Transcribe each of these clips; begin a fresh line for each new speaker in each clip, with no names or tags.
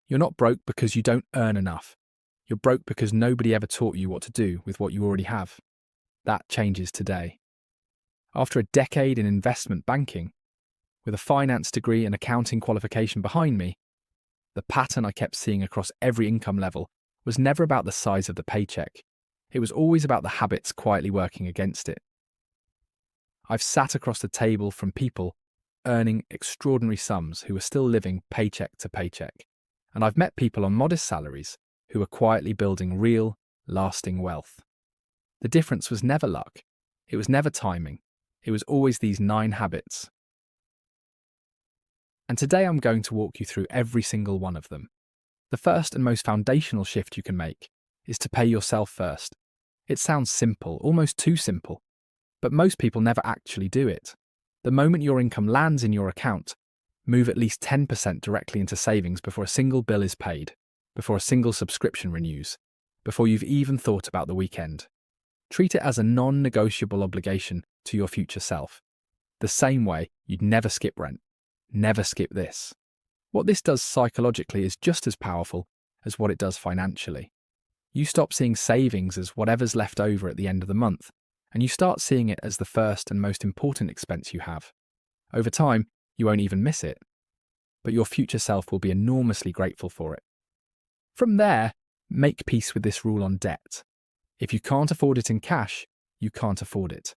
You're not broke because you don't earn enough. You're broke because nobody ever taught you what to do with what you already have. That changes today. After a decade in investment banking, with a finance degree and accounting qualification behind me, the pattern I kept seeing across every income level was never about the size of the paycheck. It was always about the habits quietly working against it. I've sat across the table from people earning extraordinary sums who are still living paycheck to paycheck. And I've met people on modest salaries who are quietly building real, lasting wealth. The difference was never luck. It was never timing. It was always these 9 habits. And today I'm going to walk you through every single one of them. The first and most foundational shift you can make is to pay yourself first. It sounds simple, almost too simple, but most people never actually do it. The moment your income lands in your account, move at least 10% directly into savings before a single bill is paid, before a single subscription renews, before you've even thought about the weekend. Treat it as a non-negotiable obligation to your future self. The same way you'd never skip rent. Never skip this. What this does psychologically is just as powerful as what it does financially. You stop seeing savings as whatever's left over at the end of the month, and you start seeing it as the first and most important expense you have. Over time, you won't even miss it, but your future self will be enormously grateful for it. From there, make peace with this rule on debt. If you can't afford it in cash, you can't afford it.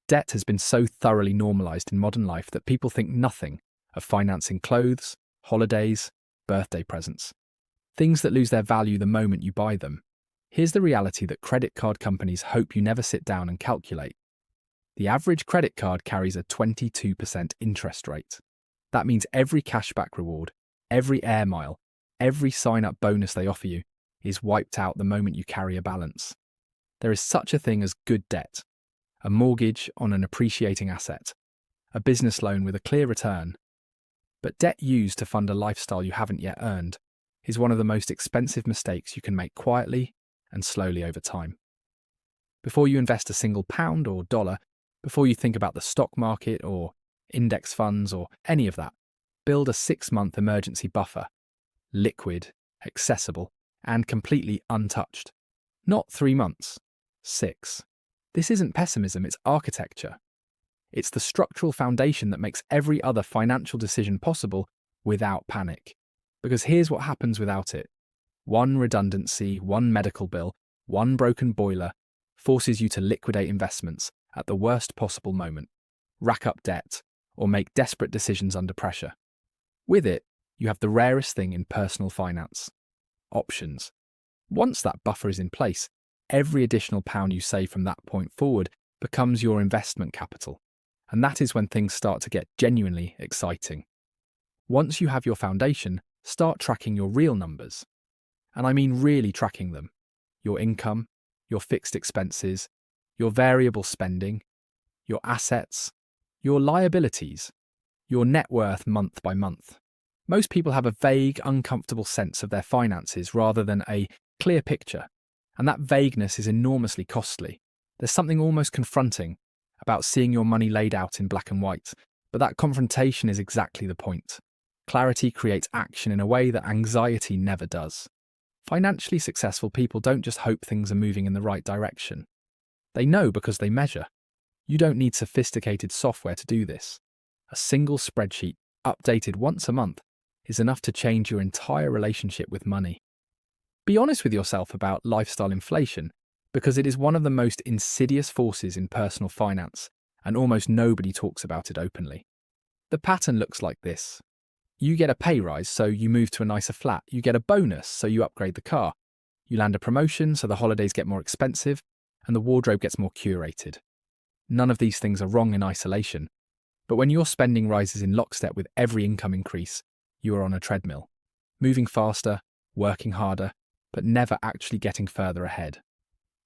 Debt has been so thoroughly normalized in modern life that people think nothing of financing clothes, holidays, birthday presents, things that lose their value the moment you buy them. Here's the reality that credit card companies hope you never sit down and calculate. The average credit card carries a 22% interest rate. That means every cashback reward, every air mile, every sign-up bonus they offer you is wiped out the moment you carry a balance. There is such a thing as good debt, a mortgage on an appreciating asset, a business loan with a clear return. But debt used to fund a lifestyle you haven't yet earned is one of the most expensive mistakes you can make quietly and slowly over time. Before you invest a single pound or dollar, before you think about the stock market or index funds or any of that, build a 6-month emergency buffer, liquid, accessible, and completely untouched. Not 3 months, 6. This isn't pessimism, it's architecture. It's the structural foundation that makes every other financial decision possible without panic. Because here's what happens without it. One redundancy, one medical bill, one broken boiler forces you to liquidate investments at the worst possible moment, rack up debt, or make desperate decisions under pressure. With it, you have the rarest thing in personal finance: options. Once that buffer is in place, every additional pound you save from that point forward becomes your investment capital. And that is when things start to get genuinely exciting. Once you have your foundation, start tracking your real numbers. And I mean really tracking them. Your income, your fixed expenses, your variable spending, your assets, your liabilities, your net worth month by month. Most people have a vague, uncomfortable sense of their finances rather than a clear picture, and that vagueness is enormously costly. There's something almost confronting about seeing your money laid out in black and white, but that confrontation is exactly the point. Clarity creates action in a way that anxiety never does. Financially successful people don't just hope things are moving in the right direction. They know because they measure. You don't need sophisticated software to do this. A single spreadsheet, updated once a month, is enough to change your entire relationship with money. Be honest with yourself about lifestyle inflation, because it is one of the most insidious forces in personal finance, and almost nobody talks about it openly. The pattern looks like this. You get a pay rise, so you move to a nicer flat. You get a bonus, so you upgrade the car. You land a promotion, so the holidays get more expensive, and the wardrobe gets more curated. None of these things are wrong in isolation, but when your spending rises in lockstep with every income increase, you are on a treadmill, moving faster, working harder, but never actually getting further ahead.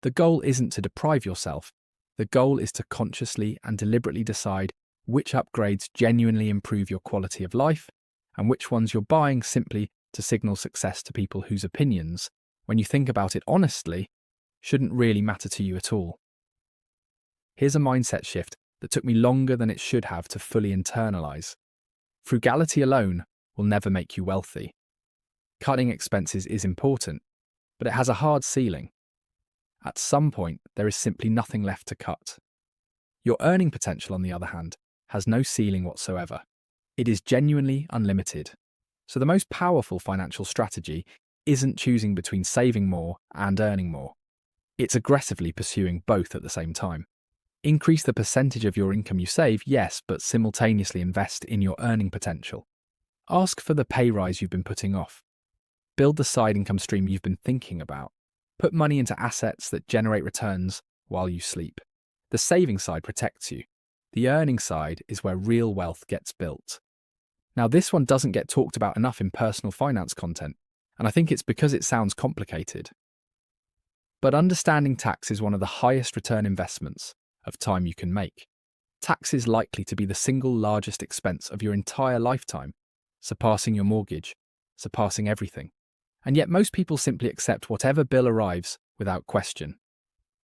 The goal isn't to deprive yourself. The goal is to consciously and deliberately decide which upgrades genuinely improve your quality of life and which ones you're buying simply to signal success to people whose opinions, when you think about it honestly, shouldn't really matter to you at all. Here's a mindset shift that took me longer than it should have to fully internalize. Frugality alone will never make you wealthy. Cutting expenses is important, but it has a hard ceiling. At some point, there is simply nothing left to cut. Your earning potential, on the other hand, has no ceiling whatsoever. It is genuinely unlimited. So the most powerful financial strategy isn't choosing between saving more and earning more. It's aggressively pursuing both at the same time. Increase the percentage of your income you save, yes, but simultaneously invest in your earning potential. Ask for the pay rise you've been putting off. Build the side income stream you've been thinking about. Put money into assets that generate returns while you sleep. The saving side protects you. The earning side is where real wealth gets built. Now, this one doesn't get talked about enough in personal finance content, and I think it's because it sounds complicated. But understanding tax is one of the highest return investments of time you can make. Tax is likely to be the single largest expense of your entire lifetime, surpassing your mortgage, surpassing everything. And yet most people simply accept whatever bill arrives without question.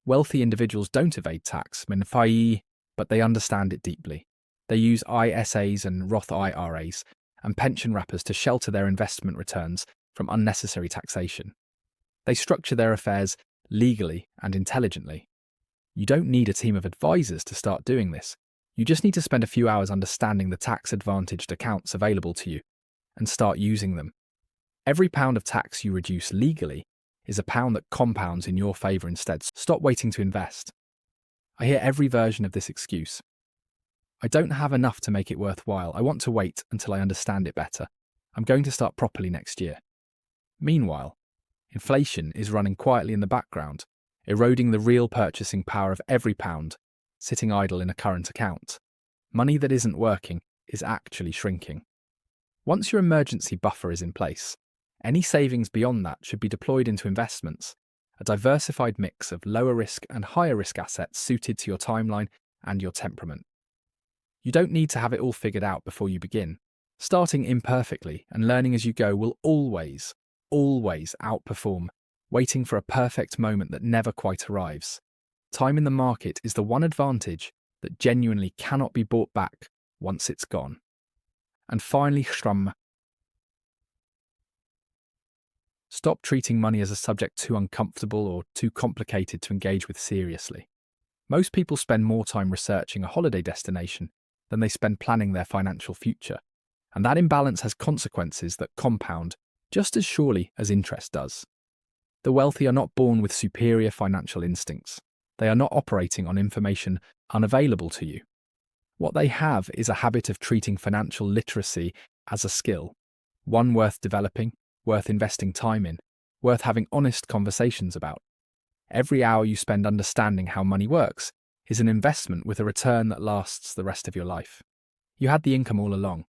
Wealthy individuals don't evade tax, but they understand it deeply. They use ISAs and Roth IRAs and pension wrappers to shelter their investment returns from unnecessary taxation. They structure their affairs legally and intelligently. You don't need a team of advisors to start doing this. You just need to spend a few hours understanding the tax-advantaged accounts available to you and start using them. Every pound of tax you reduce legally is a pound that compounds in your favour instead. Stop waiting to invest. I hear every version of this excuse. I don't have enough to make it worthwhile. I want to wait until I understand it better. I'm going to start properly next year. Meanwhile, inflation is running quietly in the background, eroding the real purchasing power of every pound sitting idle in a current account. Money that isn't working is actually shrinking. Once your emergency buffer is in place, any savings beyond that should be deployed into investments, a diversified mix of lower risk and higher risk assets suited to your timeline and your temperament. You don't need to have it all figured out before you begin. Starting imperfectly and learning as you go will always outperform waiting for a perfect moment that never quite arrives. Time in the market is the one advantage that genuinely cannot be bought back once it's gone. And finally, stop treating money as a subject too uncomfortable or too complicated to engage with seriously. Most people spend more time researching a holiday destination than they spend planning their financial future, and that imbalance has consequences that compound just as surely as interest does. The wealthy are not born with superior financial instincts. They are not operating on information unavailable to you. What they have is a habit of treating financial literacy as a skill, one worth developing, worth investing time in, worth having honest conversations about. Every hour you spend understanding how money works is an investment with a return that lasts the rest of your life. You had the income all along.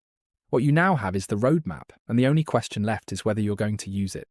What you now have is the roadmap, and the only question left is whether you're going to use it.